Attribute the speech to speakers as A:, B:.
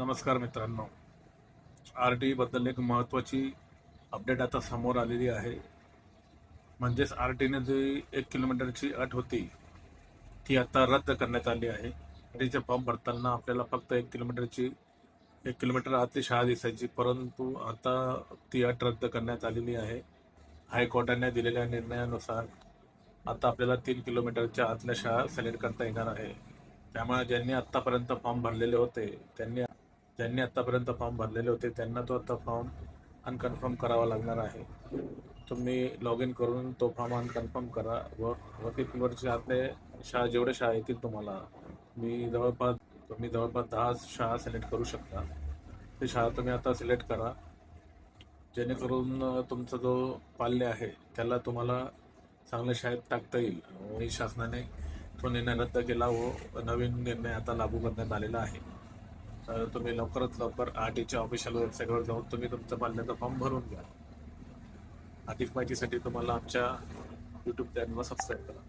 A: नमस्कार मित्रांनो, R T बद्दल एक महत्त्वाची अपडेट आता समोर आलेली आहे. म्हणजेच आर टीने जी 1 किलोमीटरची अट होती ती आता रद्द करण्यात आली आहे. आरटीचे फॉर्म भरताना आपल्याला फक्त 1 किलोमीटर आतली शाळा दिसायची, परंतु आता ती अट रद्द करण्यात आलेली आहे. हायकोर्टाने दिलेल्या निर्णयानुसार आता आपल्याला 3 किलोमीटरच्या आतल्या शाळा सिलेक्ट करता येणार आहे. त्यामुळे ज्यांनी आतापर्यंत फॉर्म भरलेले होते त्यांना तो आता फॉर्म अनकन्फर्म करावा लागणार आहे. तुम्ही लॉग इन करून तो फॉर्म अनकन्फर्म करा व 1 किलोमीटरच्या आतले जेवढ्या शाळा येतील तुम्ही जवळपास 10 शाळा सिलेक्ट करू शकता. ते शाळा तुम्ही आता सिलेक्ट करा, जेणेकरून तुमचा जो पाल्य आहे त्याला तुम्हाला चांगल्या शाळेत टाकता येईल. आणि शासनाने तो निर्णय रद्द केला व नवीन निर्णय आता लागू करण्यात आलेला आहे. तर तुम्ही लवकरात लवकर आर टीच्या ऑफिशियल वेबसाईटवर जाऊन तुम्ही तुमचा पाल्याचा फॉर्म भरून घ्या. अधिक माहितीसाठी तुम्हाला आमच्या यूट्यूब चॅनलला सबस्क्राईब करा.